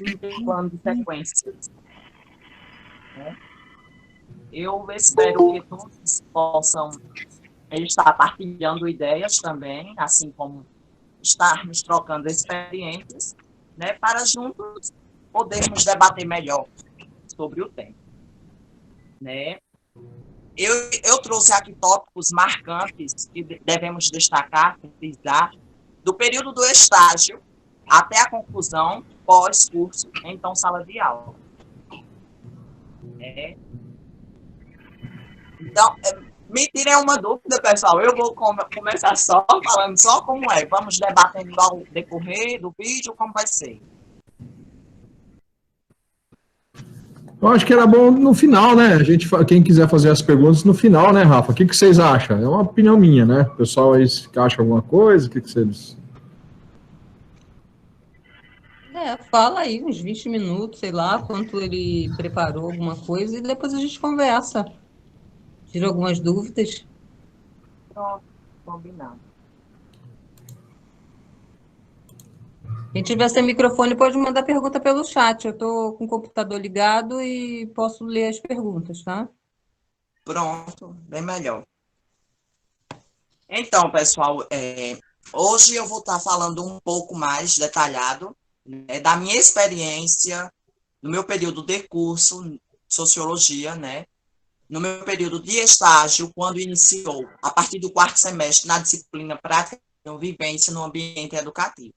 não tem um plano de sequência, né? Eu espero que todos possam estar partilhando ideias também, assim como estarmos trocando experiências, né, para juntos podermos debater melhor sobre o tema, né? Eu trouxe aqui tópicos marcantes que devemos destacar, frisar, do período do estágio até a conclusão pós-curso, então sala de aula. Né? Então, me tirem uma dúvida, pessoal. Eu vou começar só falando só como é. Vamos debatendo ao decorrer do vídeo como vai ser. Eu acho que era bom no final, né? A gente, quem quiser fazer as perguntas no final, né, Rafa? O que vocês acham? É uma opinião minha, né? O pessoal aí acha alguma coisa? O que vocês... Fala aí uns 20 minutos, sei lá, quanto ele preparou alguma coisa e depois a gente conversa. Tira algumas dúvidas. Pronto, combinado. Quem tiver sem microfone pode mandar pergunta pelo chat. Eu estou com o computador ligado e posso ler as perguntas, tá? Pronto, bem melhor. Então, pessoal, hoje eu vou estar falando um pouco mais detalhado, né, da minha experiência no meu período de curso, Sociologia, né? No meu período de estágio, quando iniciou, a partir do quarto semestre, na disciplina Prática de Vivência no Ambiente Educativo.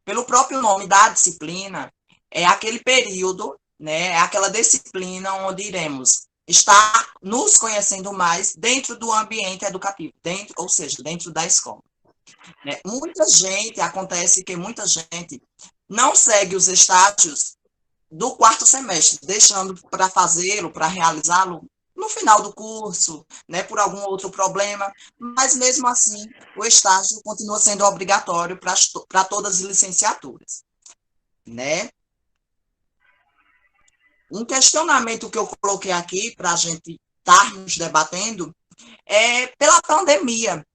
Pelo próprio nome da disciplina, é aquele período, né, é aquela disciplina onde iremos estar nos conhecendo mais dentro do ambiente educativo, dentro, ou seja, dentro da escola. Né? Acontece que muita gente não segue os estágios do quarto semestre, deixando para fazê-lo, para realizá-lo no final do curso, né, por algum outro problema, mas mesmo assim o estágio continua sendo obrigatório para todas as licenciaturas, né? Um questionamento que eu coloquei aqui para a gente estarmos debatendo é pela pandemia,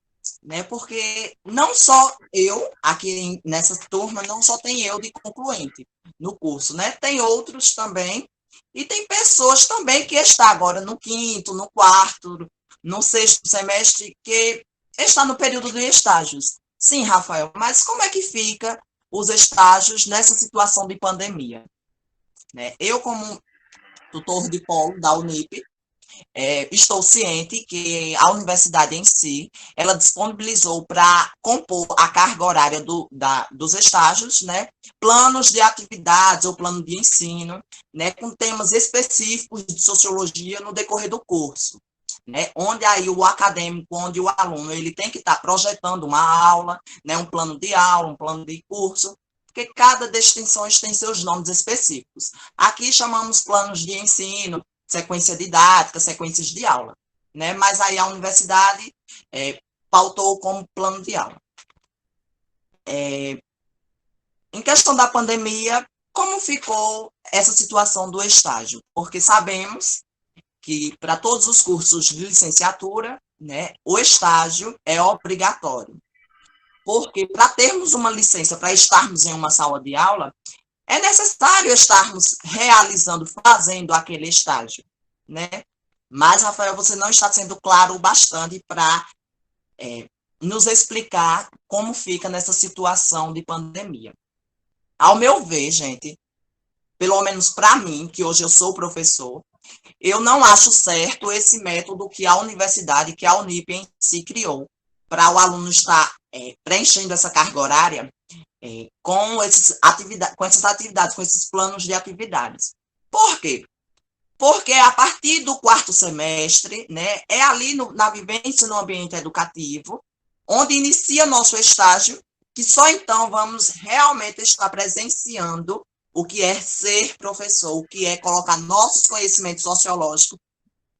né? Porque não só eu, aqui nessa turma, não só tem eu de concluinte no curso, né? Tem outros também, e tem pessoas também que estão agora no quinto, no quarto, no sexto semestre, que está no período de estágios. Sim, Rafael, mas como é que fica os estágios nessa situação de pandemia? Né? Eu, como tutor de polo da Unip, estou ciente que a universidade em si, ela disponibilizou para compor a carga horária dos estágios, né, planos de atividades ou plano de ensino, né, com temas específicos de sociologia no decorrer do curso, né, onde aí o acadêmico, onde o aluno, ele tem que estar projetando uma aula, né, um plano de aula, um plano de curso, porque cada distinção tem seus nomes específicos. Aqui chamamos planos de ensino, sequência didática, sequências de aula, né? Mas aí a universidade pautou como plano de aula. Em questão da pandemia, como ficou essa situação do estágio? Porque sabemos que para todos os cursos de licenciatura, né, o estágio é obrigatório. Porque para termos uma licença, para estarmos em uma sala de aula, é necessário estarmos realizando, fazendo aquele estágio, né? Mas, Rafael, você não está sendo claro o bastante para nos explicar como fica nessa situação de pandemia. Ao meu ver, gente, pelo menos para mim, que hoje eu sou professor, eu não acho certo esse método que a universidade, que a Unip em si criou, para o aluno estar preenchendo essa carga horária com essas atividades, com esses planos de atividades. Por quê? Porque a partir do quarto semestre, né, é ali na vivência no ambiente educativo, onde inicia nosso estágio, que só então vamos realmente estar presenciando o que é ser professor, o que é colocar nossos conhecimentos sociológicos,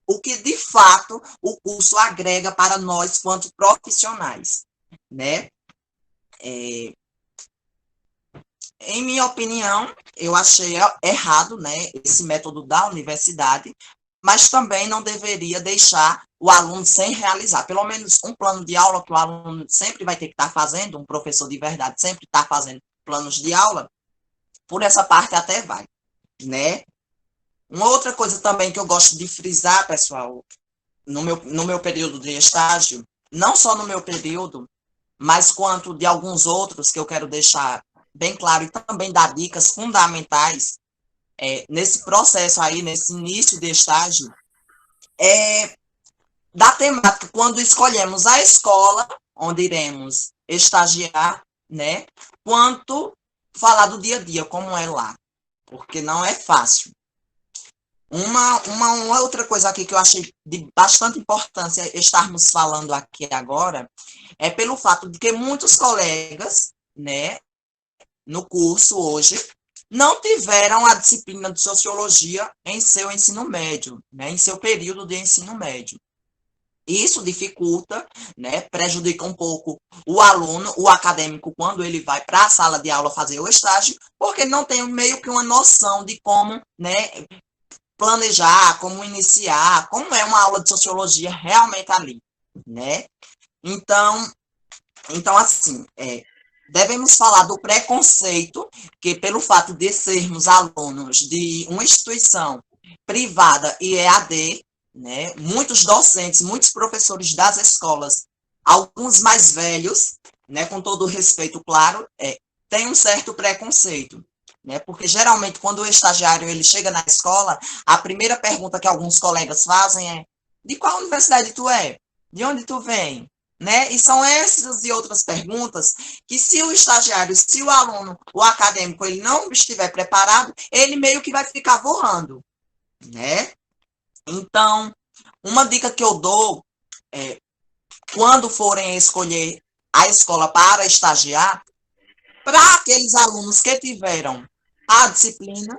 o que de fato o curso agrega para nós quanto profissionais, né? Em minha opinião, eu achei errado, né, esse método da universidade, mas também não deveria deixar o aluno sem realizar. Pelo menos um plano de aula que o aluno sempre vai ter que estar fazendo, um professor de verdade sempre está fazendo planos de aula, por essa parte até vai, né? Uma outra coisa também que eu gosto de frisar, pessoal, no meu período de estágio, não só no meu período, mas quanto de alguns outros que eu quero deixar bem claro e também dar dicas fundamentais nesse processo aí, nesse início de estágio, da temática, quando escolhemos a escola onde iremos estagiar, né? Quanto falar do dia a dia, como é lá, porque não é fácil. Uma outra coisa aqui que eu achei de bastante importância estarmos falando aqui agora é pelo fato de que muitos colegas, né, no curso hoje, não tiveram a disciplina de sociologia em seu ensino médio, né, em seu período de ensino médio. Isso dificulta, né, prejudica um pouco o aluno, o acadêmico, quando ele vai para a sala de aula fazer o estágio, porque não tem meio que uma noção de como, né, planejar, como iniciar, como é uma aula de sociologia realmente ali, né? Então assim, devemos falar do preconceito, que pelo fato de sermos alunos de uma instituição privada e EAD, né, muitos docentes, muitos professores das escolas, alguns mais velhos, né, com todo o respeito, claro, têm um certo preconceito, né, porque geralmente quando o estagiário ele chega na escola, a primeira pergunta que alguns colegas fazem é: de qual universidade tu é? De onde tu vem? Né? E são essas e outras perguntas que, se o estagiário, se o aluno, o acadêmico, ele não estiver preparado, ele meio que vai ficar voando, né? Então, uma dica que eu dou quando forem escolher a escola para estagiar, para aqueles alunos que tiveram a disciplina,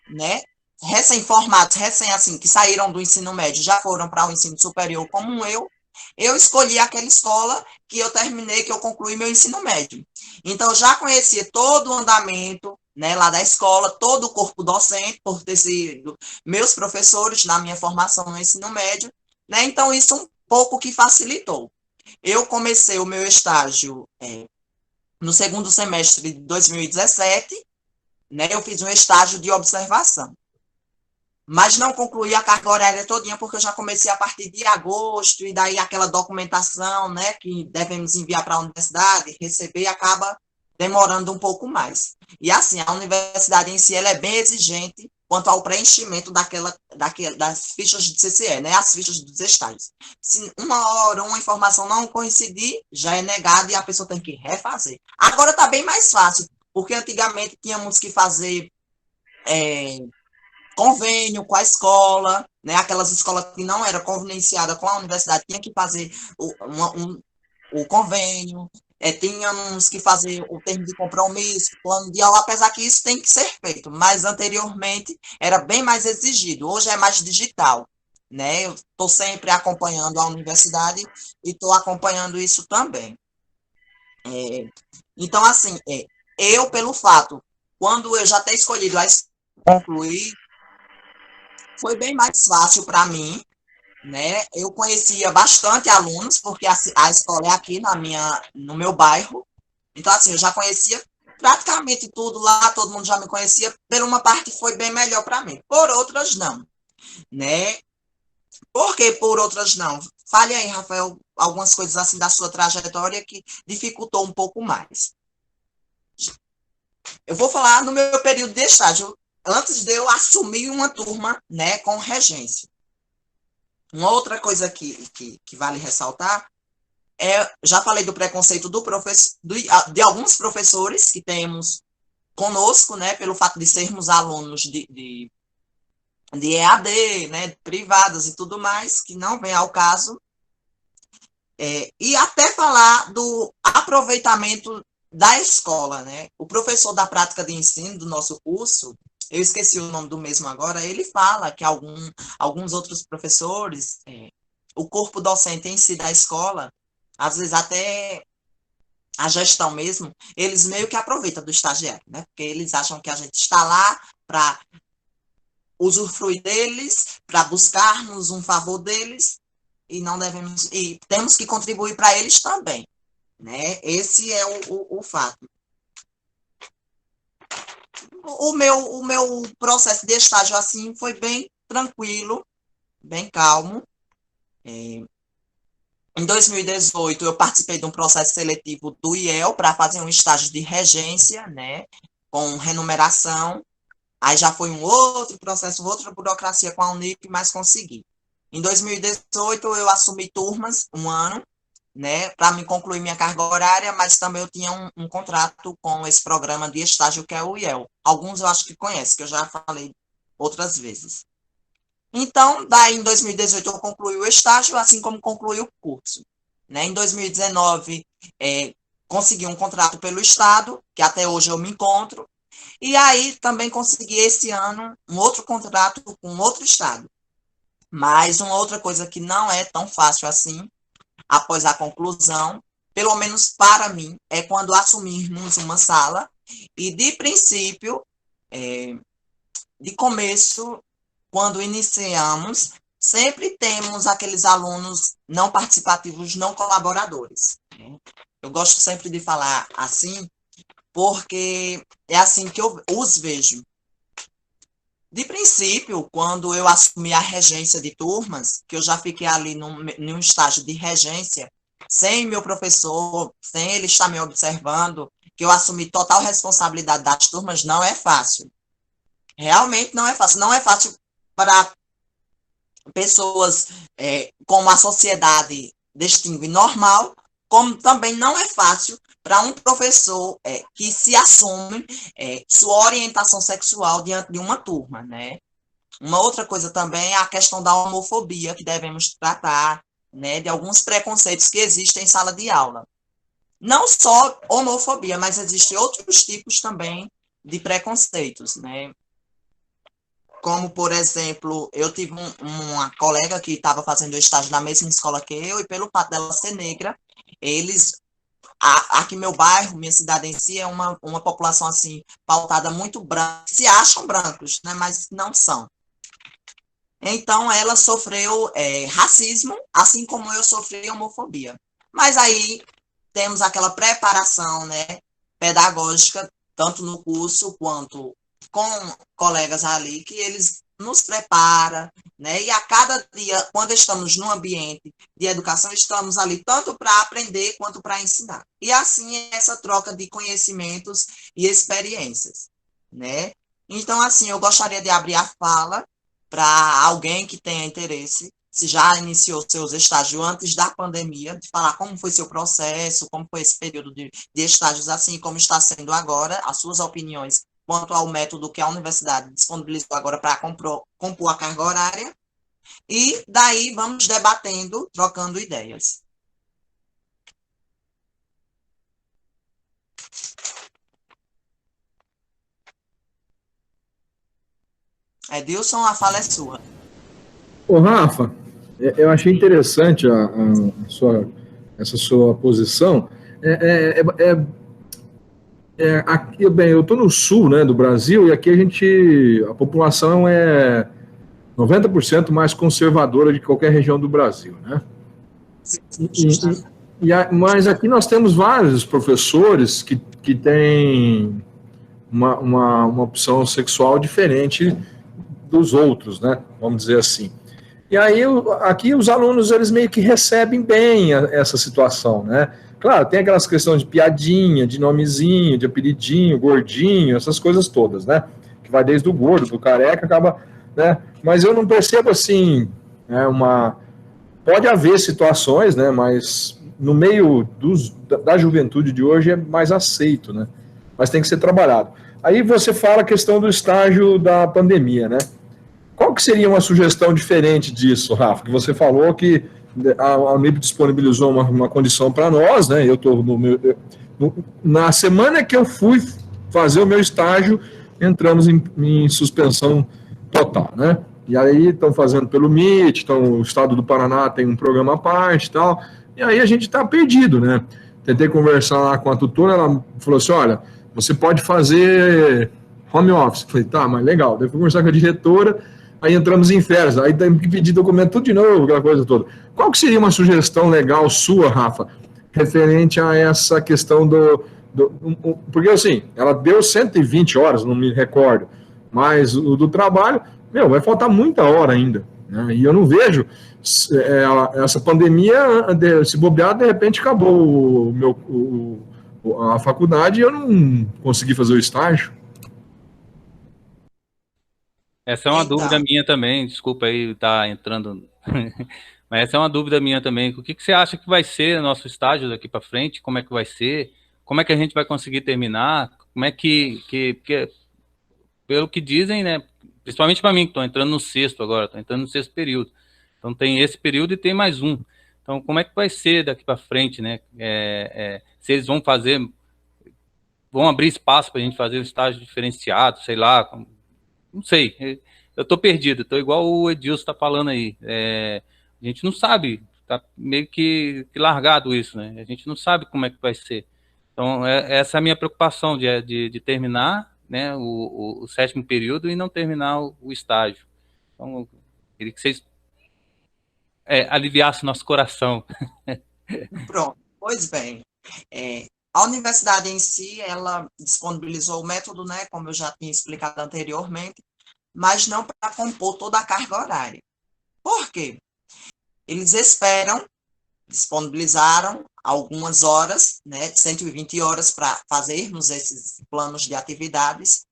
né? Recém-formados, assim, que saíram do ensino médio, já foram para o ensino superior, como eu escolhi aquela escola que eu terminei, que eu concluí meu ensino médio. Então, eu já conhecia todo o andamento, né, lá da escola, todo o corpo docente, por ter sido meus professores na minha formação no ensino médio, né? Então, isso um pouco que facilitou. Eu comecei o meu estágio no segundo semestre de 2017, né? Eu fiz um estágio de observação. Mas não concluí a carga horária todinha, porque eu já comecei a partir de agosto, e daí aquela documentação, né, que devemos enviar para a universidade, receber, acaba demorando um pouco mais. E assim, a universidade em si, ela é bem exigente quanto ao preenchimento das fichas de CCE, né, as fichas dos estágios. Se uma hora uma informação não coincidir, já é negada e a pessoa tem que refazer. Agora está bem mais fácil, porque antigamente tínhamos que fazer convênio com a escola, né? Aquelas escolas que não eram convenciadas com a universidade tinha que fazer o convênio, tínhamos que fazer o termo de compromisso, plano de aula, apesar que isso tem que ser feito, mas anteriormente era bem mais exigido, hoje é mais digital, né? Eu estou sempre acompanhando a universidade e estou acompanhando isso também. Então, assim, eu, pelo fato, quando eu já ter escolhido a concluir, foi bem mais fácil para mim, né? Eu conhecia bastante alunos, porque a escola é aqui no meu bairro. Então, assim, eu já conhecia praticamente tudo lá, todo mundo já me conhecia. Por uma parte, foi bem melhor para mim. Por outras, não, né? Por que por outras, não? Fale aí, Rafael, algumas coisas assim da sua trajetória que dificultou um pouco mais. Eu vou falar no meu período de estágio, antes de eu assumir uma turma, né, com regência. Uma outra coisa que vale ressaltar já falei do preconceito de alguns professores que temos conosco, né, pelo fato de sermos alunos de EAD, né, privadas e tudo mais, que não vem ao caso. E até falar do aproveitamento da escola, né? O professor da prática de ensino do nosso curso, eu esqueci o nome do mesmo agora, ele fala que alguns outros professores, o corpo docente em si da escola, às vezes até a gestão mesmo, eles meio que aproveitam do estagiário, né? Porque eles acham que a gente está lá para usufruir deles, para buscarmos um favor deles, e temos que contribuir para eles também, né? Esse é o fato. o meu processo de estágio, assim, foi bem tranquilo, bem calmo. Em 2018, eu participei de um processo seletivo do IEL para fazer um estágio de regência, né, com remuneração. Aí já foi um outro processo, outra burocracia com a Unip, mas consegui. Em 2018, eu assumi turmas, um ano, né, para me concluir minha carga horária, mas também eu tinha um contrato com esse programa de estágio que é o IEL. Alguns eu acho que conhecem, que eu já falei outras vezes. Então, daí em 2018 eu concluí o estágio, assim como concluí o curso. Né? Em 2019, consegui um contrato pelo Estado, que até hoje eu me encontro, e aí também consegui esse ano um outro contrato com outro Estado. Mas uma outra coisa que não é tão fácil assim, após a conclusão, pelo menos para mim, é quando assumirmos uma sala e, de princípio, de começo, quando iniciamos, sempre temos aqueles alunos não participativos, não colaboradores. Eu gosto sempre de falar assim, porque é assim que eu os vejo. De princípio, quando eu assumi a regência de turmas, que eu já fiquei ali num estágio de regência, sem meu professor, sem ele estar me observando, que eu assumi total responsabilidade das turmas, não é fácil. Realmente não é fácil. Não é fácil para pessoas como a sociedade distingue normal, como também não é fácil para um professor que se assume sua orientação sexual diante de uma turma, né? Uma outra coisa também é a questão da homofobia, que devemos tratar, né, de alguns preconceitos que existem em sala de aula. Não só homofobia, mas existem outros tipos também de preconceitos, né? Como, por exemplo, eu tive uma colega que estava fazendo estágio na mesma escola que eu, e pelo fato dela ser negra, eles, aqui meu bairro, minha cidade em si, é uma população assim, pautada muito branca, se acham brancos, né, mas não são. Então, ela sofreu racismo, assim como eu sofri homofobia. Mas aí temos aquela preparação, né, pedagógica, tanto no curso quanto com colegas ali, que eles nos preparam, né? E a cada dia, quando estamos num ambiente de educação, estamos ali tanto para aprender quanto para ensinar. E assim é essa troca de conhecimentos e experiências, né? Então, assim, eu gostaria de abrir a fala para alguém que tenha interesse, se já iniciou seus estágios antes da pandemia, de falar como foi seu processo, como foi esse período de estágios, assim como está sendo agora, as suas opiniões quanto ao método que a universidade disponibilizou agora para compor a carga horária, e daí vamos debatendo, trocando ideias. Edilson, a fala é sua. Ô, Rafa, eu achei interessante essa sua posição. Aqui, bem, eu estou no sul, né, do Brasil, e aqui a população é 90% mais conservadora de qualquer região do Brasil, né? Mas aqui nós temos vários professores que têm uma opção sexual diferente dos outros, né? Vamos dizer assim. E aí, aqui os alunos, eles meio que recebem bem essa situação, né? Claro, tem aquelas questões de piadinha, de nomezinho, de apelidinho, gordinho, essas coisas todas, né? Que vai desde o gordo, do careca, acaba, né? Mas eu não percebo assim, né, pode haver situações, né? Mas no meio da juventude de hoje é mais aceito, né? Mas tem que ser trabalhado. Aí você fala a questão do estágio da pandemia, né? Qual que seria uma sugestão diferente disso, Rafa? Que você falou que a Unip disponibilizou uma condição para nós, né? Eu estou na semana que eu fui fazer o meu estágio, entramos em suspensão total, né? E aí estão fazendo pelo Meet, então o estado do Paraná tem um programa à parte e tal, e aí a gente está perdido, né? Tentei conversar lá com a tutora, ela falou assim, olha, você pode fazer home office. Falei, tá, mas legal. Daí fui conversar com a diretora, aí entramos em férias, aí tem que pedir documento tudo de novo, aquela coisa toda. Qual que seria uma sugestão legal sua, Rafa, referente a essa questão Porque assim, ela deu 120 horas, não me recordo, mas o do trabalho, vai faltar muita hora ainda, né? E eu não vejo essa pandemia, se bobear, de repente acabou a faculdade e eu não consegui fazer o estágio. Essa é uma dúvida Então, minha também, desculpa aí estar entrando, mas essa é uma dúvida minha também. O que você acha que vai ser o nosso estágio daqui para frente? Como é que vai ser? Como é que a gente vai conseguir terminar? Como é porque, pelo que dizem, né, principalmente para mim, que estou entrando no sexto agora, estou entrando no sexto período. Então tem esse período e tem mais um. Então como é que vai ser daqui para frente, né? Se eles vão abrir espaço para a gente fazer o estágio diferenciado, sei lá, não sei. Eu estou perdido, estou igual o Edilson está falando aí. A gente não sabe, está meio que largado isso, né? A gente não sabe como é que vai ser. Então, essa é a minha preocupação de terminar, né, o sétimo período e não terminar o estágio. Então, eu queria que vocês aliviassem nosso coração. pronto. Pois bem, a universidade em si, ela disponibilizou o método, né, como eu já tinha explicado anteriormente, mas não para compor toda a carga horária. Por quê? Eles disponibilizaram algumas horas, né, 120 horas para fazermos esses planos de atividades,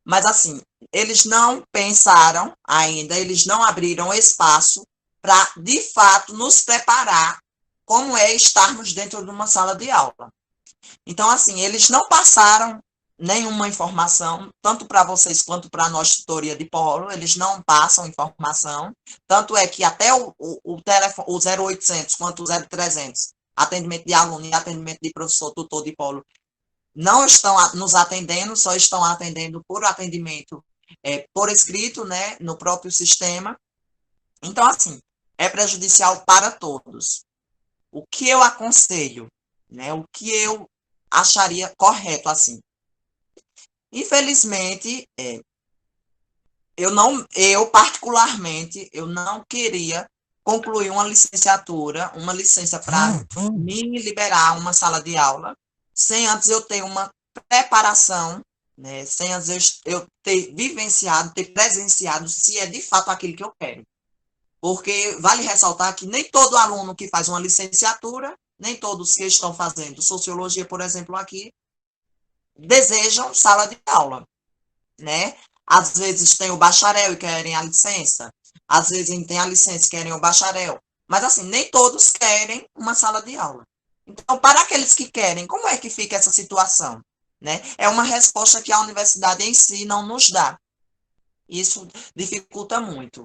mas assim, eles não pensaram ainda, eles não abriram espaço para, de fato, nos preparar como é estarmos dentro de uma sala de aula. Então, assim, eles não passaram nenhuma informação, tanto para vocês quanto para a nossa tutoria de polo, eles não passam informação, tanto é que até o telefone, o 0800 quanto o 0300, atendimento de aluno e atendimento de professor, tutor de polo, não estão nos atendendo, só estão atendendo por atendimento por escrito, né, no próprio sistema. Então, assim, é prejudicial para todos. O que eu aconselho, né, o que eu acharia correto, assim. Infelizmente, eu particularmente, eu não queria concluir uma licenciatura, uma licença para me liberar uma sala de aula, sem antes eu ter uma preparação, né, sem antes eu ter vivenciado, ter presenciado se é de fato aquilo que eu quero. Porque vale ressaltar que nem todo aluno que faz uma licenciatura, nem todos que estão fazendo sociologia, por exemplo, aqui, desejam sala de aula, né? Às vezes tem o bacharel e querem a licença, às vezes tem a licença e querem o bacharel, mas assim, nem todos querem uma sala de aula. Então, para aqueles que querem, como é que fica essa situação? Né? É uma resposta que a universidade em si não nos dá. Isso dificulta muito.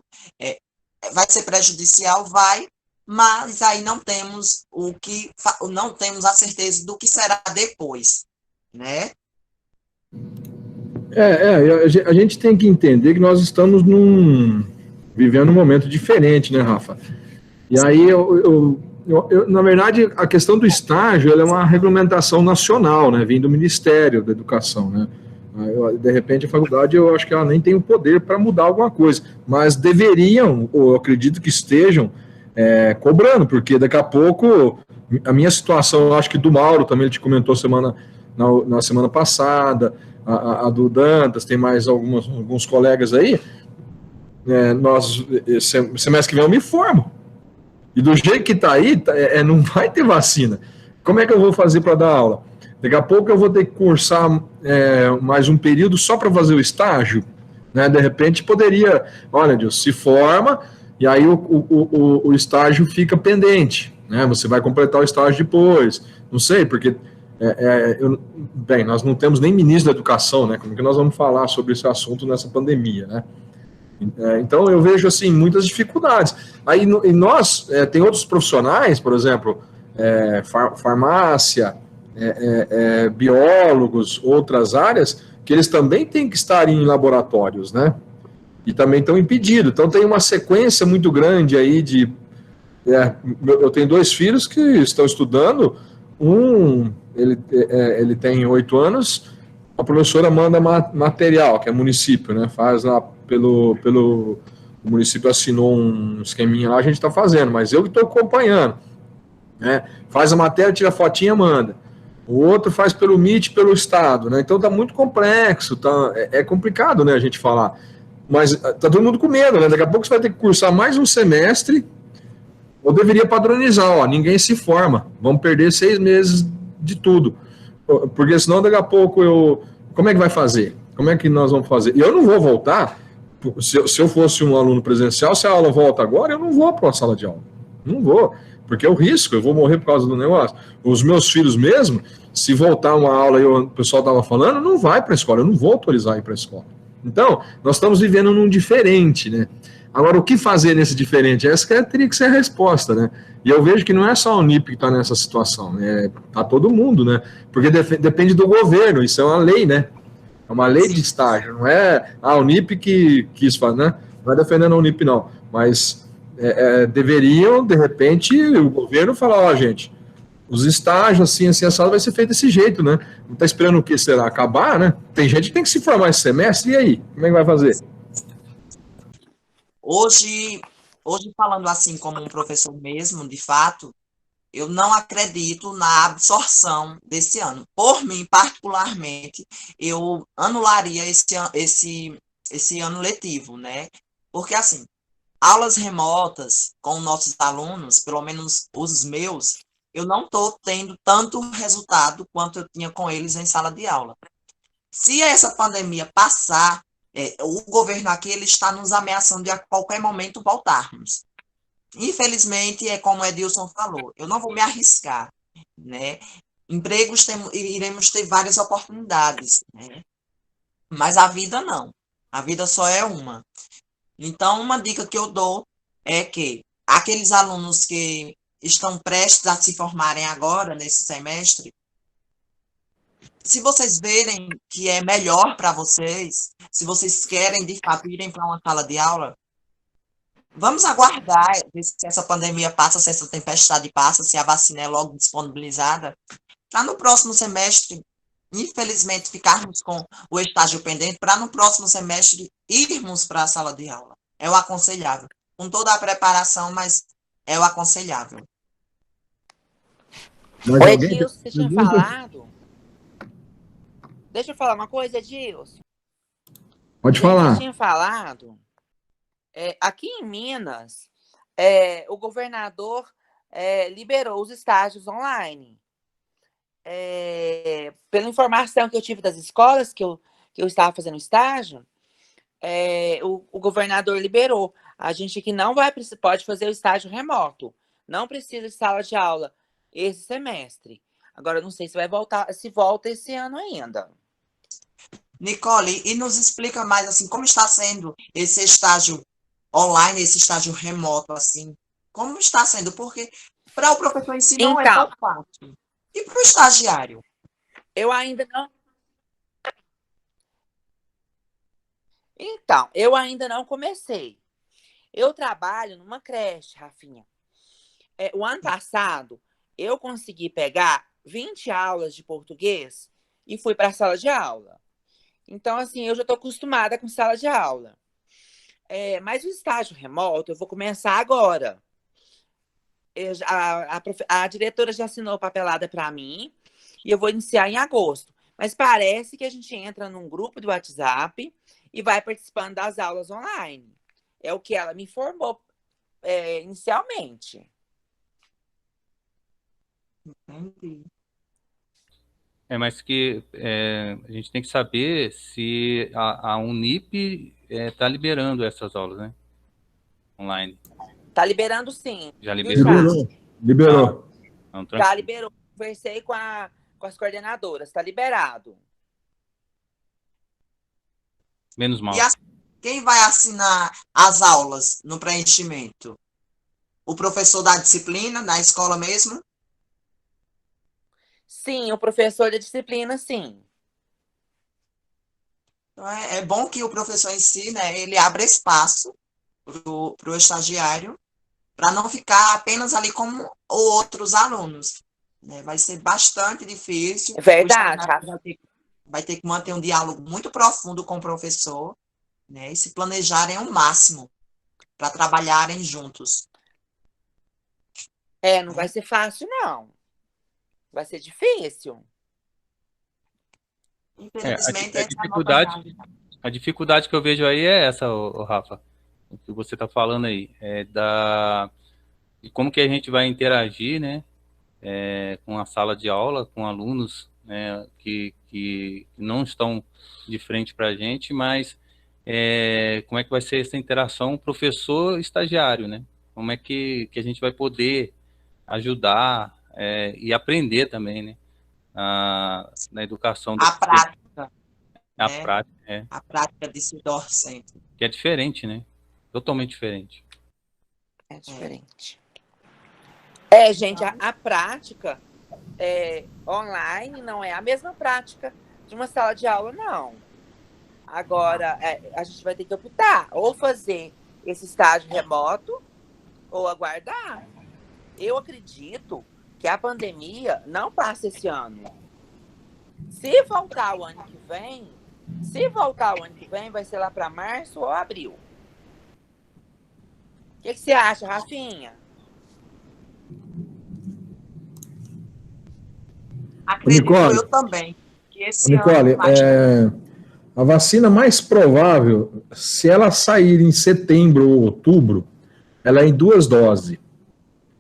Vai ser prejudicial? Vai, mas aí não temos não temos a certeza do que será depois, né? A gente tem que entender que nós estamos vivendo um momento diferente, né, Rafa? E aí, na verdade, a questão do estágio, ela é uma regulamentação nacional, né, vindo do Ministério da Educação, né? De repente, a faculdade, eu acho que ela nem tem o poder para mudar alguma coisa, mas deveriam, ou eu acredito que estejam, cobrando, porque daqui a pouco, a minha situação, eu acho que do Mauro também, ele te comentou na semana passada, a do Dantas, tem mais alguns colegas aí, semestre que vem eu me formo. E do jeito que está aí, não vai ter vacina. Como é que eu vou fazer para dar aula? Daqui a pouco eu vou ter que cursar mais um período só para fazer o estágio, né? De repente poderia, olha, Deus, se forma, e aí o estágio fica pendente, né? Você vai completar o estágio depois. Não sei, porque bem, nós não temos nem ministro da educação, né? Como que nós vamos falar sobre esse assunto nessa pandemia, né? Então eu vejo assim muitas dificuldades. Aí nós tem outros profissionais, por exemplo, farmácia, biólogos, outras áreas que eles também têm que estar em laboratórios, né? E também estão impedidos. Então tem uma sequência muito grande aí eu tenho 2 filhos que estão estudando. Ele tem 8 anos, a professora manda material, que é município, né? Faz lá o município assinou um esqueminha lá, a gente está fazendo, mas eu que estou acompanhando, né? Faz a matéria, tira a fotinha, manda. o outro faz pelo MIT, pelo Estado, né? Então tá muito complexo, é complicado, né, a gente falar. Mas tá todo mundo com medo, né? Daqui a pouco você vai ter que cursar mais um semestre, ou deveria padronizar, ó, ninguém se forma, vamos perder 6 meses de tudo. Porque senão daqui a pouco como é que vai fazer? Como é que nós vamos fazer? E eu não vou voltar, se eu fosse um aluno presencial, se a aula volta agora, eu não vou para a sala de aula. Não vou, porque é o risco, eu vou morrer por causa do negócio. Os meus filhos mesmo, se voltar uma aula e o pessoal estava falando, não vai para a escola, eu não vou autorizar ir para a escola. Então, nós estamos vivendo num diferente, né? Agora, o que fazer nesse diferente? Essa teria que ser a resposta, né? E eu vejo que não é só a Unip que está nessa situação, né? Está todo mundo, né? Porque depende do governo, isso é uma lei, né? É uma lei de estágio, não é a Unip que quis fazer, né? Não é defendendo a Unip, não. Mas deveriam, de repente, o governo falar, ó, gente, os estágios, assim, assado vai ser feito desse jeito, né? Não está esperando o que será acabar, né? Tem gente que tem que se formar esse semestre, e aí? Como é que vai fazer? Hoje, falando assim como um professor mesmo, de fato, eu não acredito na absorção desse ano. Por mim, particularmente, eu anularia esse ano letivo, né? Porque, assim, aulas remotas com nossos alunos, pelo menos os meus, eu não estou tendo tanto resultado quanto eu tinha com eles em sala de aula. Se essa pandemia passar, o governo aqui ele está nos ameaçando de a qualquer momento voltarmos. Infelizmente, é como o Edilson falou, eu não vou me arriscar, né? Empregos iremos ter várias oportunidades, né? Mas a vida não. A vida só é uma. Então, uma dica que eu dou é que aqueles alunos que estão prestes a se formarem agora, nesse semestre, se vocês verem que é melhor para vocês, se vocês querem de fato irem para uma sala de aula, vamos aguardar ver se essa pandemia passa, se essa tempestade passa, se a vacina é logo disponibilizada, para no próximo semestre, infelizmente, ficarmos com o estágio pendente, para no próximo semestre irmos para a sala de aula. É o aconselhável. Com toda a preparação, mas é o aconselhável. Ô, Edilson, você tinha falado? Deixa eu falar uma coisa, Edilson. Pode falar. Você tinha falado, aqui em Minas, o governador liberou os estágios online. Pela informação que eu tive das escolas que eu estava fazendo estágio, o governador liberou. A gente aqui não pode fazer o estágio remoto. Não precisa de sala de aula esse semestre. Agora, não sei se vai voltar, se volta esse ano ainda. Nicole, e nos explica mais assim, como está sendo esse estágio online, esse estágio remoto, assim? Como está sendo? Porque para o professor em si não é tão fácil. E para o estagiário? Eu ainda não. Então, eu ainda não comecei. Eu trabalho numa creche, Rafinha. O ano passado, eu consegui pegar 20 aulas de português e fui para a sala de aula. Então, assim, eu já estou acostumada com sala de aula. Mas o estágio remoto, eu vou começar agora. A diretora já assinou papelada para mim e eu vou iniciar em agosto. Mas parece que a gente entra num grupo do WhatsApp e vai participando das aulas online. É o que ela me informou inicialmente. Entendi. Mas que a gente tem que saber se a Unip está liberando essas aulas, né? Online. Tá liberando sim. Já liberou? Liberou. Não, Já liberou. Conversei com as coordenadoras. Tá liberado. Menos mal. E quem vai assinar as aulas no preenchimento? O professor da disciplina, da escola mesmo? Sim, o professor da disciplina, sim. Então, é bom que o professor em si, né, ele abra espaço para o estagiário, para não ficar apenas ali como outros alunos. Né? Vai ser bastante difícil. É verdade. Vai ter que manter um diálogo muito profundo com o professor, né, e se planejarem ao máximo para trabalharem juntos. Não vai ser fácil, não. Vai ser difícil. Infelizmente, A essa é a nossa dificuldade, realidade. a dificuldade que eu vejo aí é essa, Rafa, o que você está falando aí, de como que a gente vai interagir, né, com a sala de aula, com alunos, né, que não estão de frente para a gente, mas como é que vai ser essa interação professor-estagiário, né? Como é que a gente vai poder ajudar e aprender também, né? Na educação A prática, a né? prática, A prática de ser docente. que é diferente, né? Totalmente diferente. É diferente. Gente, a prática online não é a mesma prática de uma sala de aula, não. Agora, a gente vai ter que optar, ou fazer esse estágio remoto, ou aguardar. Eu acredito que a pandemia não passa esse ano. Se voltar o ano que vem, vai ser lá para março ou abril. O que você acha, Rafinha? Acredito Nicole, eu também. Que esse Nicole, ano vai a vacina mais provável, se ela sair em setembro ou outubro, ela é em 2 doses.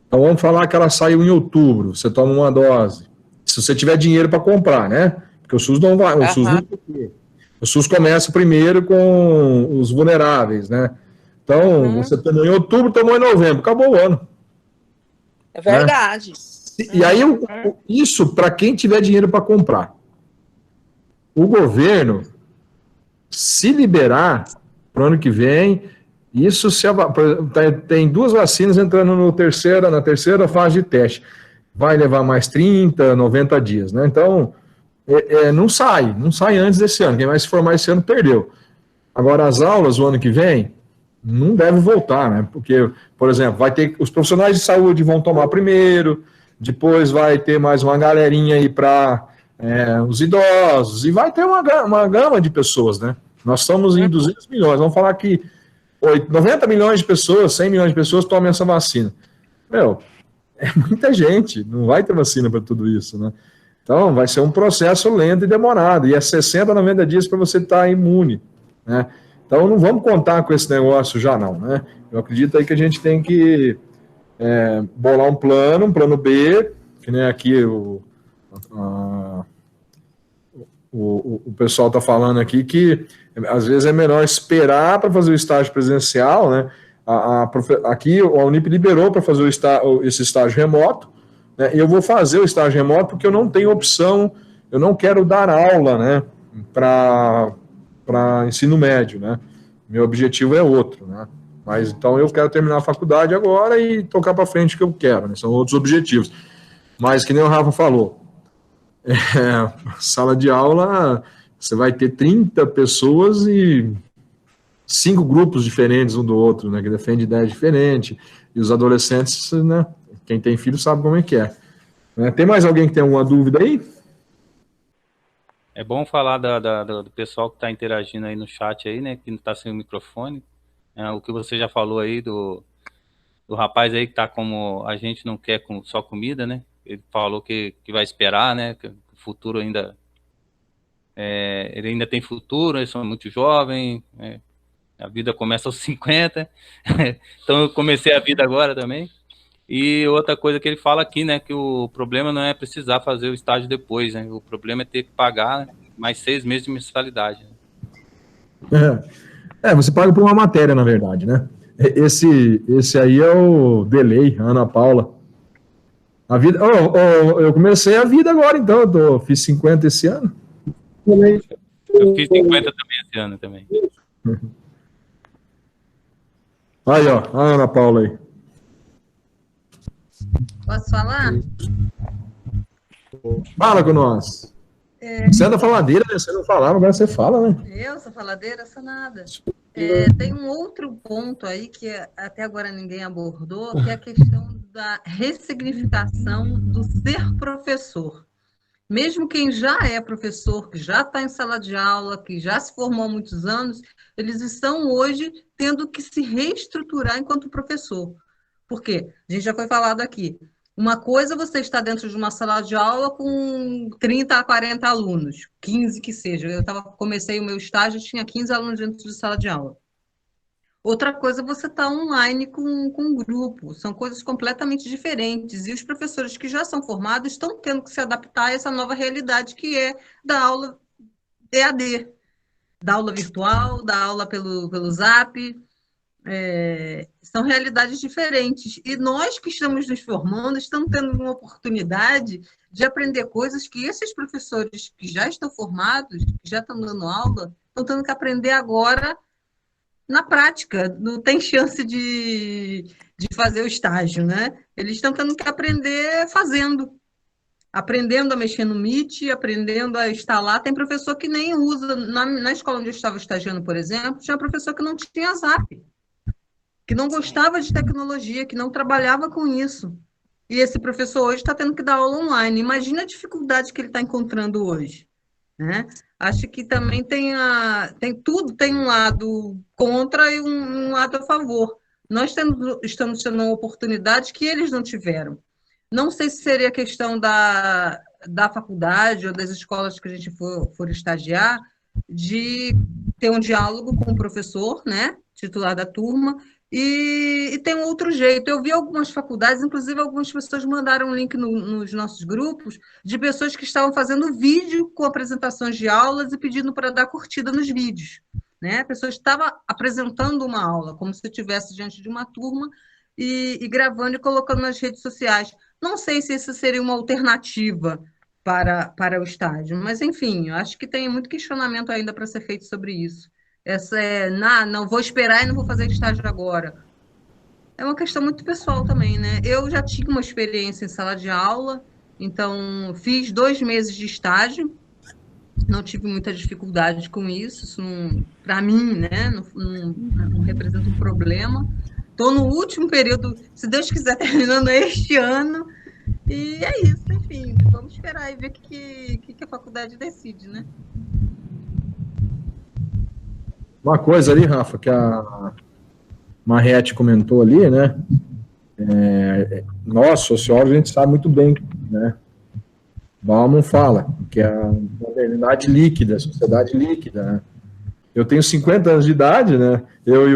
Então vamos falar que ela saiu em outubro, você toma uma dose. Se você tiver dinheiro para comprar, né? Porque o SUS não vai, o SUS não, o SUS começa primeiro com os vulneráveis, né? Então, você tomou em outubro, tomou em novembro, acabou o ano. É verdade. Né? E aí, isso para quem tiver dinheiro para comprar. O governo, se liberar para o ano que vem, isso tem 2 vacinas entrando na terceira fase de teste. Vai levar mais 30, 90 dias, né? Então, não sai antes desse ano. Quem vai se formar esse ano perdeu. Agora, as aulas, o ano que vem, não deve voltar, né? Porque, por exemplo, vai ter os profissionais de saúde vão tomar primeiro, depois vai ter mais uma galerinha aí para os idosos, e vai ter uma gama de pessoas, né? Nós estamos em 200 milhões, vamos falar que 90 milhões de pessoas, 100 milhões de pessoas tomam essa vacina. Meu, é muita gente, não vai ter vacina para tudo isso, né? Então, vai ser um processo lento e demorado, e 60, 90 dias para você estar imune, né? Então, não vamos contar com esse negócio já não, né? Eu acredito aí que a gente tem que bolar um plano B, que nem aqui o pessoal está falando aqui, que às vezes é melhor esperar para fazer o estágio presencial, né? Aqui a Unip liberou para fazer esse estágio remoto, né? E eu vou fazer o estágio remoto porque eu não tenho opção, eu não quero dar aula, né? Para ensino médio, né? Meu objetivo é outro, né? Mas então eu quero terminar a faculdade agora e tocar para frente o que eu quero, né? São outros objetivos. Mas que nem o Rafa falou, sala de aula, você vai ter 30 pessoas e 5 grupos diferentes um do outro, né? Que defende ideias diferentes. E os adolescentes, né? Quem tem filho sabe como é que é. Tem mais alguém que tem alguma dúvida aí? É bom falar do pessoal que está interagindo aí no chat aí, né? Que não está sem o microfone. O que você já falou aí do rapaz aí que está como a gente não quer só comida, né? Ele falou que vai esperar, né? Que o futuro ainda... ele ainda tem futuro, eles são muito jovens, né? A vida começa aos 50, então eu comecei a vida agora também. E outra coisa que ele fala aqui, né, que o problema não é precisar fazer o estágio depois, né, o problema é ter que pagar mais 6 meses de mensalidade. Você paga por uma matéria, na verdade, né? Esse aí é o delay, Ana Paula. A vida, eu comecei a vida agora, então, fiz 50 esse ano. Eu fiz 50 também esse ano também. Aí, ó, a Ana Paula aí. Posso falar? Fala com nós. Você é da faladeira, né? Você não falava, agora você fala, né? Eu sou faladeira, sou nada. Tem um outro ponto aí que até agora ninguém abordou, que é a questão da ressignificação do ser professor. Mesmo quem já é professor, que já está em sala de aula, que já se formou há muitos anos, eles estão hoje tendo que se reestruturar enquanto professor. Por quê? A gente já foi falado aqui. Uma coisa é você estar dentro de uma sala de aula com 30 a 40 alunos, 15 que seja. Comecei o meu estágio, tinha 15 alunos dentro de sala de aula. Outra coisa é você estar online com um grupo, são coisas completamente diferentes. E os professores que já são formados estão tendo que se adaptar a essa nova realidade que é da aula EAD, da aula virtual, da aula pelo Zap. São realidades diferentes. E nós que estamos nos formando, estamos tendo uma oportunidade de aprender coisas que esses professores que já estão formados, que já estão dando aula, estão tendo que aprender agora na prática, não tem chance de fazer o estágio, né? Eles estão tendo que aprender fazendo, aprendendo a mexer no Meet, aprendendo a instalar. Tem professor que nem usa, na escola onde eu estava estagiando, por exemplo, tinha professor que não tinha Zap, que não gostava de tecnologia, que não trabalhava com isso. E esse professor hoje está tendo que dar aula online. Imagina a dificuldade que ele está encontrando hoje, né? Acho que também tem um lado contra e um lado a favor. Nós estamos tendo uma oportunidade que eles não tiveram. Não sei se seria questão da faculdade ou das escolas que a gente for estagiar, de ter um diálogo com o professor, né, titular da turma, e tem um outro jeito. Eu vi algumas faculdades, inclusive algumas pessoas mandaram um link nos nossos grupos de pessoas que estavam fazendo vídeo com apresentações de aulas e pedindo para dar curtida nos vídeos, né? A pessoa estava apresentando uma aula, como se estivesse diante de uma turma e gravando e colocando nas redes sociais. Não sei se isso seria uma alternativa para o estágio, mas, enfim, eu acho que tem muito questionamento ainda para ser feito sobre isso. Não vou esperar e não vou fazer estágio agora. É uma questão muito pessoal também, né? Eu já tinha uma experiência em sala de aula, então fiz 2 meses de estágio, não tive muita dificuldade com isso para mim, né? Não representa um problema. Estou no último período, se Deus quiser, terminando este ano, e é isso, enfim, vamos esperar e ver o que a faculdade decide, né? Uma coisa ali, Rafa, que a Mariette comentou ali, né? Nós, sociólogos, a gente sabe muito bem, né? Bauman fala que é a modernidade líquida, a sociedade líquida, né? Eu tenho 50 anos de idade, né? Eu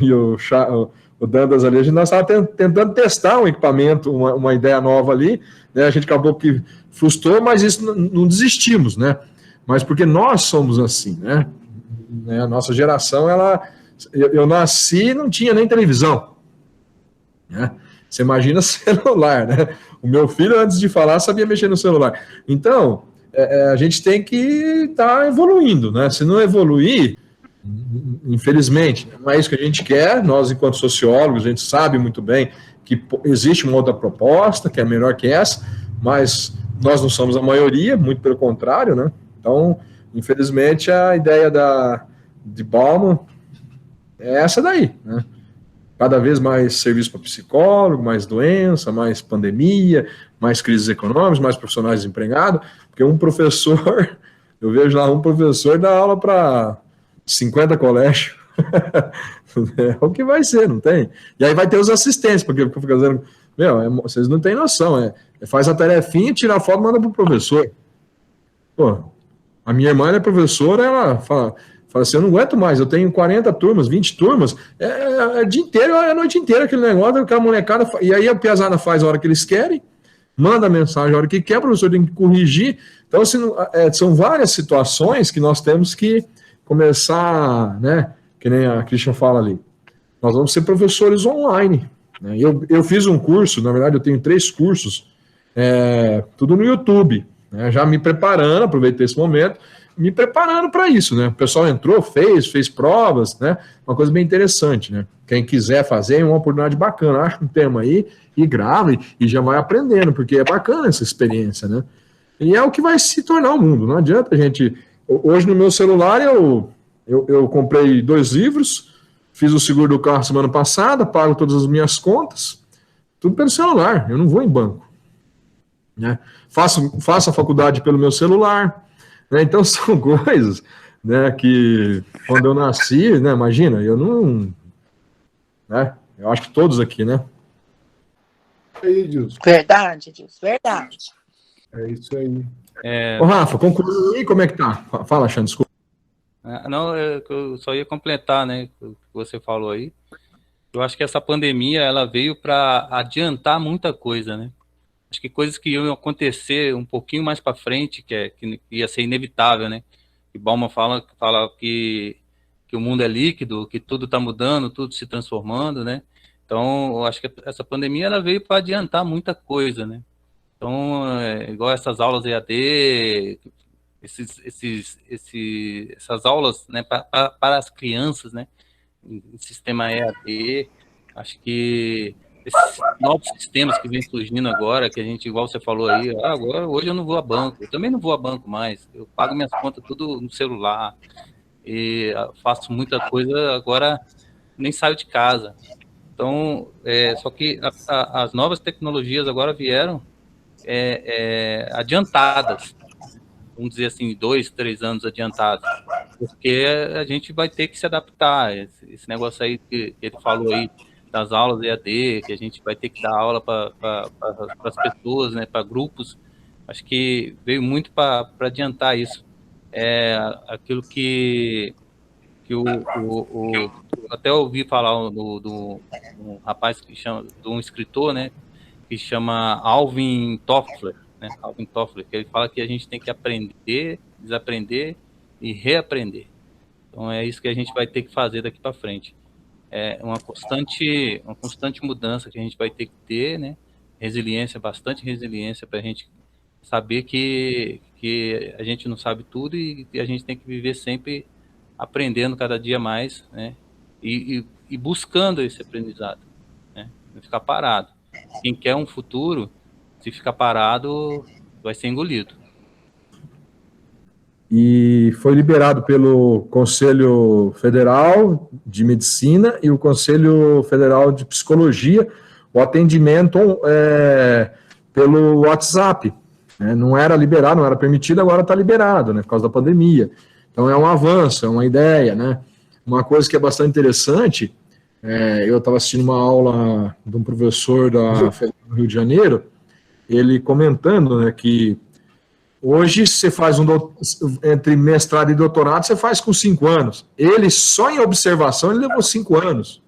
e o Dandas ali, nós estávamos tentando testar um equipamento, uma ideia nova ali, né? A gente acabou que frustrou, mas isso não desistimos, né? Mas porque nós somos assim, né? A nossa geração, eu nasci e não tinha nem televisão, né? Você imagina celular, né? O meu filho, antes de falar, sabia mexer no celular. Então, a gente tem que estar evoluindo, né? Se não evoluir, infelizmente, não é isso que a gente quer. Nós, enquanto sociólogos, a gente sabe muito bem que existe uma outra proposta, que é melhor que essa, mas nós não somos a maioria, muito pelo contrário, né? Então, infelizmente, a ideia de Bauman é essa daí, né? Cada vez mais serviço para psicólogo, mais doença, mais pandemia, mais crises econômicas, mais profissionais desempregados, porque um professor, eu vejo lá um professor dá aula para 50 colégios. É o que vai ser, não tem? E aí vai ter os assistentes, porque fica fazendo, vocês não têm noção, faz a tarefinha, tira a foto e manda para o professor. Pô, a minha irmã é professora, ela fala assim, eu não aguento mais, eu tenho 40 turmas, 20 turmas, dia inteiro, a noite inteira aquele negócio, aquela molecada, e aí a piazada faz a hora que eles querem, manda a mensagem a hora que quer, o professor tem que corrigir. Então, assim, são várias situações que nós temos que começar, né, que nem a Christian fala ali, nós vamos ser professores online, né? Eu fiz um curso, na verdade eu tenho 3 cursos, tudo no YouTube, né, já me preparando, aproveitei esse momento, me preparando para isso, né? O pessoal entrou, fez provas, né? Uma coisa bem interessante, né? Quem quiser fazer é uma oportunidade bacana, acha um tema aí e grava e já vai aprendendo, porque é bacana essa experiência, né? E é o que vai se tornar o mundo, não adianta a gente... Hoje no meu celular eu comprei 2 livros, fiz o seguro do carro semana passada, pago todas as minhas contas, tudo pelo celular, eu não vou em banco, né? Faço a faculdade pelo meu celular, né? Então são coisas, né, que quando eu nasci, né, imagina, eu não, né, eu acho que todos aqui, né, aí, Edilson. Verdade, Edilson, verdade. É isso aí. Ô, Rafa, conclui aí, como é que tá? Fala, Alexandre, desculpa. Não, eu só ia completar, né, o que você falou aí. Eu acho que essa pandemia, ela veio para adiantar muita coisa, né? Acho que coisas que iam acontecer um pouquinho mais para frente, que ia ser inevitável, né? Que Bauman fala que o mundo é líquido, que tudo está mudando, tudo se transformando, né? Então, eu acho que essa pandemia, ela veio para adiantar muita coisa, né? Então, igual essas aulas EAD, essas aulas, né, para as crianças, né, em sistema EAD, acho que esses novos sistemas que vem surgindo agora, que a gente, igual você falou aí, agora, hoje eu não vou a banco, eu também não vou a banco mais, eu pago minhas contas tudo no celular, e faço muita coisa agora, nem saio de casa. Então, só que as novas tecnologias agora vieram adiantadas, vamos dizer assim, 2, 3 anos adiantados, porque a gente vai ter que se adaptar. Esse negócio aí que ele falou aí, das aulas EAD, que a gente vai ter que dar aula para as pessoas, né, para grupos, acho que veio muito para adiantar isso. Aquilo que até ouvi falar do um rapaz que chama, de um escritor, né, que chama Alvin Toffler, né? Alvin Toffler, que ele fala que a gente tem que aprender, desaprender e reaprender. Então é isso que a gente vai ter que fazer daqui para frente. É uma constante mudança que a gente vai ter que ter, né? Resiliência, bastante resiliência para a gente saber que a gente não sabe tudo e a gente tem que viver sempre aprendendo cada dia mais, né? E buscando esse aprendizado, né? Não ficar parado. Quem quer um futuro, se ficar parado, vai ser engolido. E foi liberado pelo Conselho Federal de Medicina e o Conselho Federal de Psicologia o atendimento pelo WhatsApp. Né? Não era liberado, não era permitido, agora está liberado, né, por causa da pandemia. Então é um avanço, é uma ideia, né? Uma coisa que é bastante interessante, eu estava assistindo uma aula de um professor da Federal do Rio de Janeiro, ele comentando, né, que hoje você faz entre mestrado e doutorado, você faz com 5 anos. Ele, só em observação, ele levou 5 anos.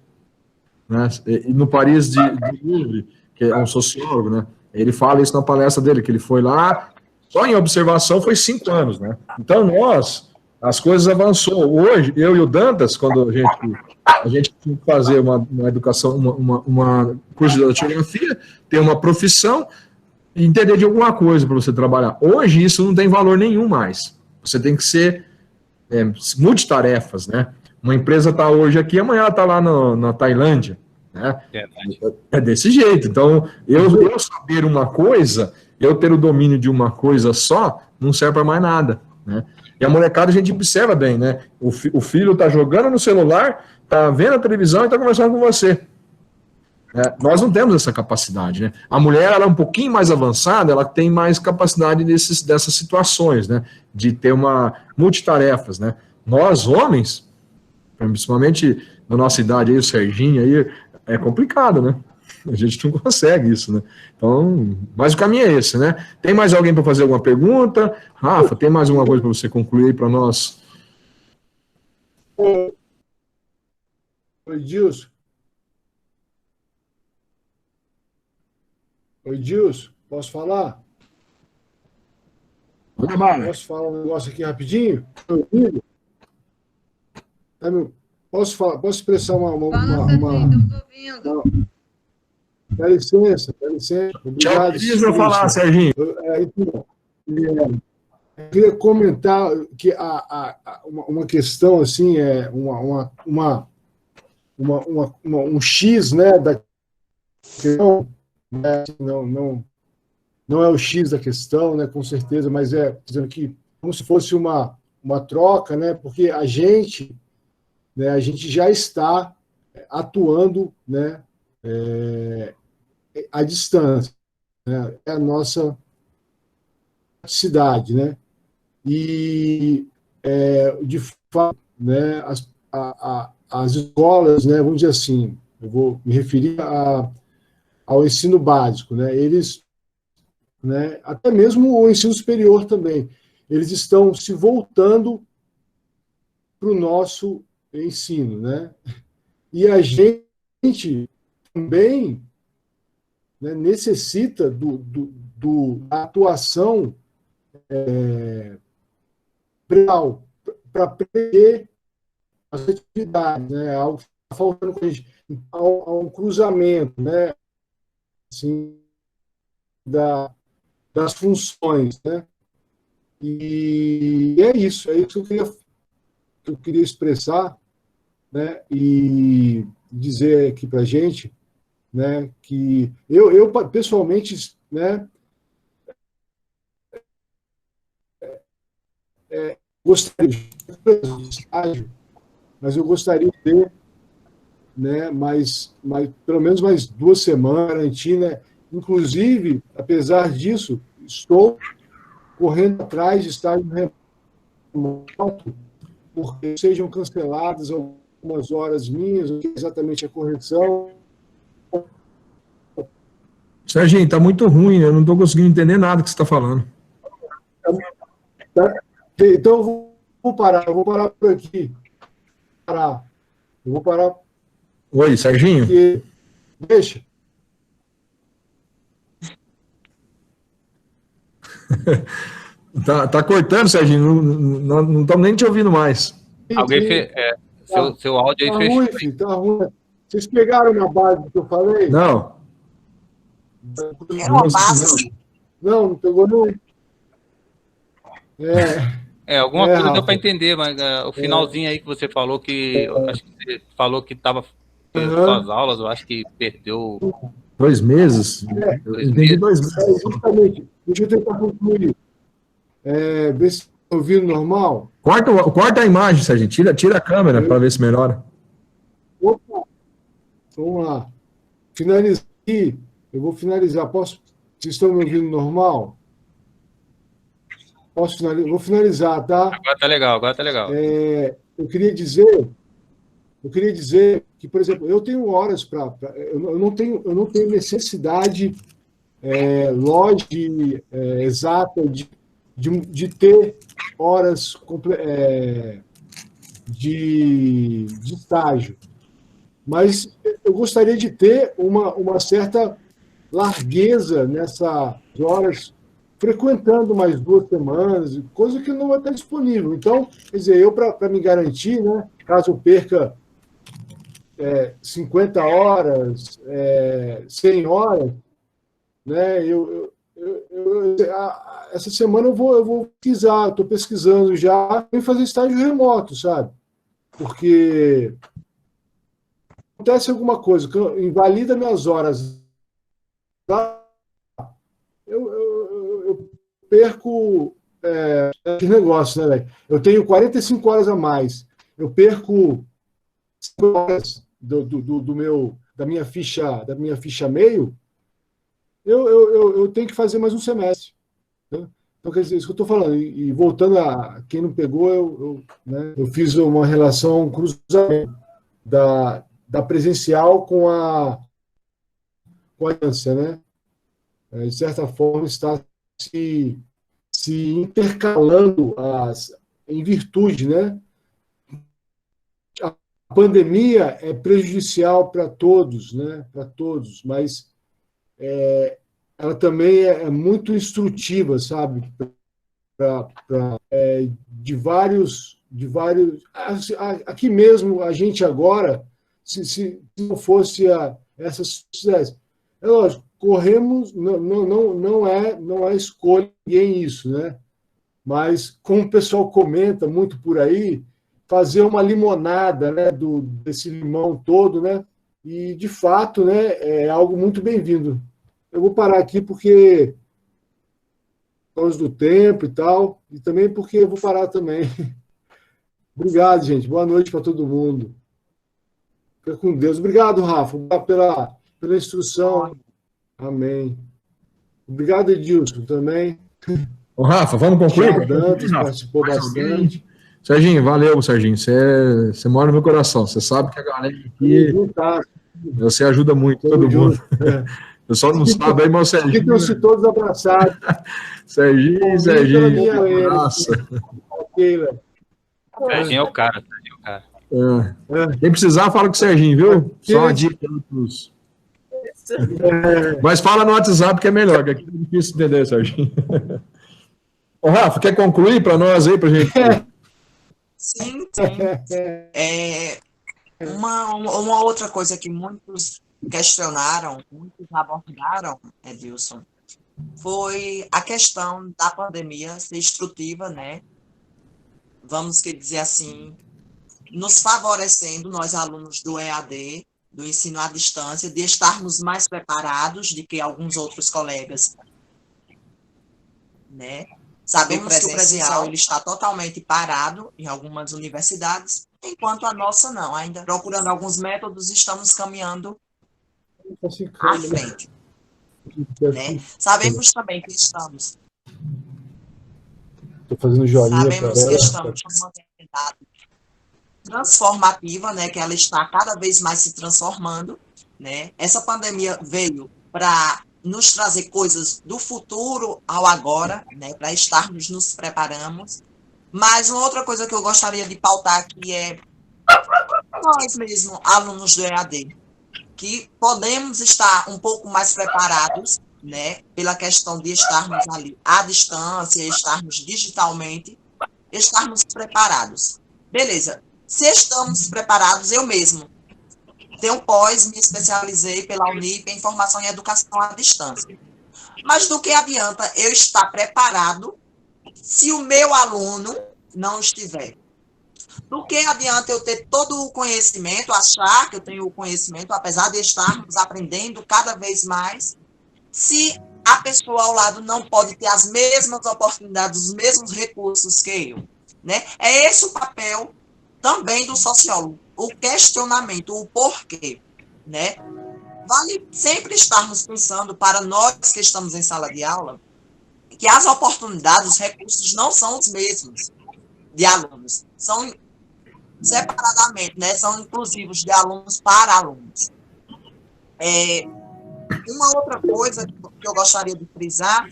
Né? E no Paris de Louvre, que é um sociólogo, né? Ele fala isso na palestra dele, que ele foi lá, só em observação foi 5 anos. Né? Então, as coisas avançou. Hoje, eu e o Dantas, quando a gente tinha que fazer uma educação, uma curso de datilografia, ter uma profissão, entender de alguma coisa para você trabalhar. Hoje isso não tem valor nenhum mais. Você tem que ser multitarefas, né? Uma empresa está hoje aqui, amanhã ela está lá na Tailândia, né? É desse jeito. Então, eu saber uma coisa, eu ter o domínio de uma coisa só, não serve para mais nada, né? E a molecada a gente observa bem, né? O filho está jogando no celular, está vendo a televisão e está conversando com você. Nós não temos essa capacidade, né? A mulher, ela é um pouquinho mais avançada, ela tem mais capacidade dessas situações, né? De ter multitarefas, né? Nós, homens, principalmente na nossa idade aí, o Serginho aí, é complicado, né? A gente não consegue isso, né? Então, mas o caminho é esse, né? Tem mais alguém para fazer alguma pergunta? Rafa, tem mais alguma coisa para você concluir para nós? Oi, Dilson. Oi, Dilson, posso falar? Posso falar um negócio aqui rapidinho? Posso expressar Dá licença. Obrigado. Precisa falar, Serginho. Eu queria comentar que uma questão assim um X, né, da questão, né, não é o X da questão, né, com certeza, mas dizendo que como se fosse uma troca, né, porque a gente já está atuando, né, à distância, né, é a nossa cidade, né, e de fato, né, as escolas, né, vamos dizer assim, eu vou me referir ao ensino básico, né? Eles, né, até mesmo o ensino superior também, eles estão se voltando para o nosso ensino, né? E a gente também, né, necessita da atuação real para prever as atividades, né? Algo que está faltando com a gente, há um cruzamento, né? Assim, das funções, né? E é isso que eu queria expressar, né? E dizer aqui para a gente, né? Que eu pessoalmente, né? Gostaria de estágio, mas eu gostaria de ter, né? Mais pelo menos mais 2 semanas, garantir, né? Inclusive, apesar disso, estou correndo atrás de estágio remoto, porque sejam canceladas algumas horas minhas, o que é exatamente a correção. Serginho, está muito ruim, eu não estou conseguindo entender nada que você está falando. Então, eu vou parar por aqui. Eu vou parar. Oi, Serginho? Porque... Deixa. Tá cortando, Serginho, não estamos nem te ouvindo mais. Alguém fez. Seu áudio aí fechou. Ruim, filho, tá ruim. Vocês pegaram na base do que eu falei? Não. Era uma base. Não pegou, não. Alguma coisa Rafa. deu para entender, mas o finalzinho aí que você falou acho que você falou que estava suas aulas, eu acho que perdeu 2 meses? Eu entendi 2 meses. Justamente. Deixa eu tentar concluir. Ver se está ouvindo normal. Corta a imagem, Serginho. Tira a câmera para ver se melhora. Opa. Vamos lá. Finalizar aqui. Eu vou finalizar. Vocês estão me ouvindo normal? Posso finalizar? Vou finalizar, tá? Agora tá legal. Eu queria dizer que, por exemplo, eu tenho horas para. Eu não tenho necessidade lógica exata de ter horas de estágio. Mas eu gostaria de ter uma certa largueza nessas horas, frequentando mais 2 semanas, coisa que não vai estar disponível. Então, quer dizer, eu, para me garantir, né, caso eu perca 50 horas, 100 horas, né, essa semana eu vou pesquisar, estou pesquisando já em fazer estágio remoto, sabe? Porque acontece alguma coisa que invalida minhas horas, eu perco que negócio, né, velho? Eu tenho 45 horas a mais, eu perco 5 horas da minha ficha meio, eu tenho que fazer mais um semestre. Né? Então, quer dizer, isso que eu estou falando. E voltando a quem não pegou, eu fiz uma relação, um cruzamento da presencial com a distância, né? De certa forma, está se intercalando em virtude, né? A pandemia é prejudicial para todos, né? Para todos, mas ela também é muito instrutiva, sabe? De vários. Aqui mesmo, a gente agora, se não fosse essas sociedades, é lógico, corremos, não é escolha ninguém isso, né? Mas, como o pessoal comenta muito por aí, fazer uma limonada, né, desse limão todo, né? E, de fato, né, é algo muito bem-vindo. Eu vou parar aqui porque por causa do tempo e tal, e também porque eu vou parar também. Obrigado, gente. Boa noite para todo mundo. Fica com Deus. Obrigado, Rafa, pela instrução. Amém. Obrigado, Edilson, também. Ô, Rafa, vamos concluir? Dantas participou bastante. Serginho, valeu, Serginho. Você mora no meu coração. Você sabe que a galera aqui... Você ajuda muito todo mundo. pessoal não sabe aí, mas o Serginho... Ficam-se todos abraçados. Serginho, nossa. Serginho é o cara, Serginho é o cara. Quem precisar, fala com o Serginho, viu? Só uma dica pros... Mas fala no WhatsApp que é melhor, que aqui é difícil entender, Serginho. Ô, Rafa, quer concluir para nós aí, pra gente... Sim. Uma outra coisa que muitos questionaram, muitos abordaram, Edilson, foi a questão da pandemia ser instrutiva, né? Vamos dizer assim, nos favorecendo, nós alunos do EAD, do ensino à distância, de estarmos mais preparados do que alguns outros colegas, né? Sabemos que o presencial ele está totalmente parado em algumas universidades, enquanto a nossa não. Ainda procurando alguns métodos, estamos caminhando à frente. Né? Sabemos também que estamos. Estou fazendo joinha. Sabemos que estamos numa realidade transformativa, né? Que ela está cada vez mais se transformando, né? Essa pandemia veio para nos trazer coisas do futuro ao agora, né, para estarmos nos preparamos. Mas uma outra coisa que eu gostaria de pautar aqui é nós mesmos, alunos do EAD, que podemos estar um pouco mais preparados, né, pela questão de estarmos ali à distância, estarmos digitalmente, estarmos preparados. Beleza, se estamos preparados, eu mesmo tenho pós, me especializei pela Unip em formação em educação à distância. Mas do que adianta eu estar preparado se o meu aluno não estiver? Do que adianta eu ter todo o conhecimento, achar que eu tenho o conhecimento, apesar de estarmos aprendendo cada vez mais, se a pessoa ao lado não pode ter as mesmas oportunidades, os mesmos recursos que eu, né? É esse o papel também do sociólogo, o questionamento, o porquê, né? Vale sempre estarmos pensando, para nós que estamos em sala de aula, que as oportunidades, os recursos não são os mesmos de alunos, são separadamente, né? São inclusivos de alunos para alunos. Uma outra coisa que eu gostaria de frisar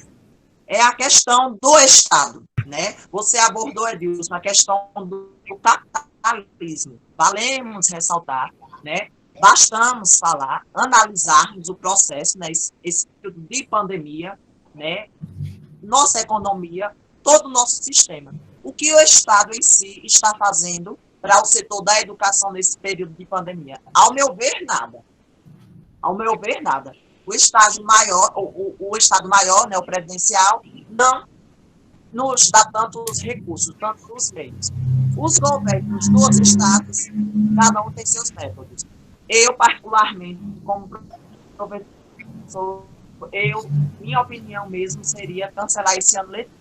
é a questão do Estado, né? Você abordou, Edilson, a questão do capitalismo. Valemos ressaltar, né? Bastamos falar, analisarmos o processo, né? Esse período de pandemia, né? Nossa economia, todo o nosso sistema. O que o Estado em si está fazendo para o setor da educação nesse período de pandemia? Ao meu ver, nada. Ao meu ver, nada. O Estado maior, né, o previdencial, não nos dá tantos recursos, tantos meios. Os governos dos estados, cada um tem seus métodos. Eu, particularmente, como professor, minha opinião mesmo seria cancelar esse ano letivo.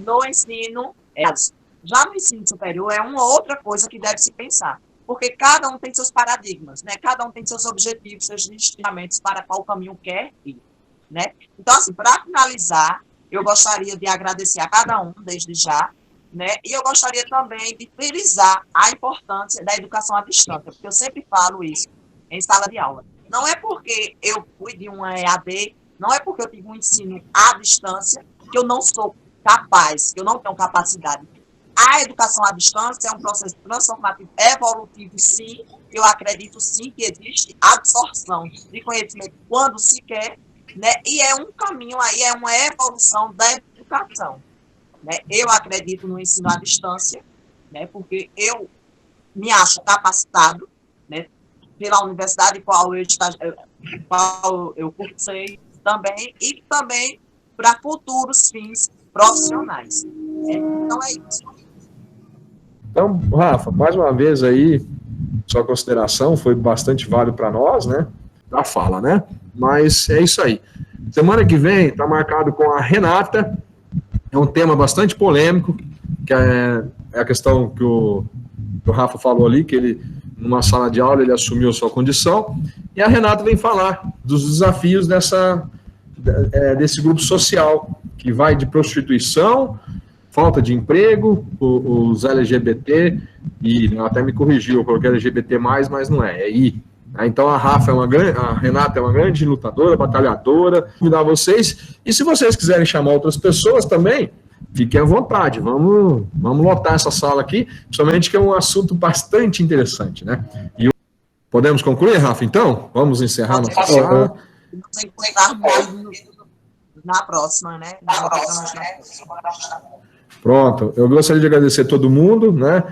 No ensino, já no ensino superior, é uma outra coisa que deve se pensar, porque cada um tem seus paradigmas, né? Cada um tem seus objetivos, seus destinamentos para qual caminho quer ir, né? Então, assim, para finalizar, eu gostaria de agradecer a cada um, desde já, né? E eu gostaria também de frisar a importância da educação à distância, porque eu sempre falo isso em sala de aula. Não é porque eu fui de uma EAD, não é porque eu tive um ensino à distância, que eu não sou capaz, que eu não tenho capacidade. A educação à distância é um processo transformativo, evolutivo, sim. Eu acredito, sim, que existe absorção de conhecimento quando se quer, né? E é um caminho aí, é uma evolução da educação, né? Eu acredito no ensino à distância, né? Porque eu me acho capacitado, né? Pela universidade qual eu cursei também, e também para futuros fins profissionais, né? Então é isso. Então, Rafa, mais uma vez aí, sua consideração foi bastante válido para nós, né? Da fala, né? Mas é isso aí. Semana que vem está marcado com a Renata. É um tema bastante polêmico, que é a questão que o Rafa falou ali, que ele, numa sala de aula, ele assumiu a sua condição. E a Renata vem falar dos desafios desse grupo social, que vai de prostituição, falta de emprego, os LGBT, e até me corrigiu, eu coloquei LGBT+, mas não é I, Então a Renata é uma grande lutadora, batalhadora, convidar vocês. E se vocês quiserem chamar outras pessoas também, fiquem à vontade. Vamos lotar essa sala aqui, principalmente que é um assunto bastante interessante, né? E podemos concluir, Rafa, então? Vamos encerrar nossa sala. Vamos encontrar na próxima, né? Pronto, eu gostaria de agradecer a todo mundo, né?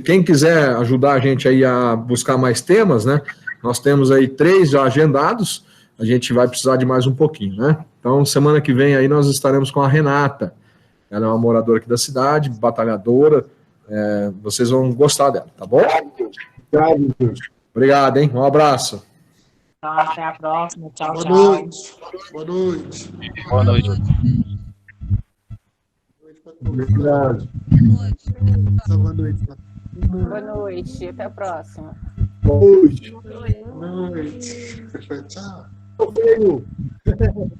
Quem quiser ajudar a gente aí a buscar mais temas, né? Nós temos aí 3 já agendados, a gente vai precisar de mais um pouquinho, né? Então, semana que vem aí nós estaremos com a Renata. Ela é uma moradora aqui da cidade, batalhadora. Vocês vão gostar dela, tá bom? Obrigado, hein? Um abraço. Então, até a próxima. Tchau, Boa tchau. noite. Boa noite. Boa noite. Obrigado. Boa noite. Boa noite, até a próxima. Boa noite. Boa noite. Tchau. Tchau.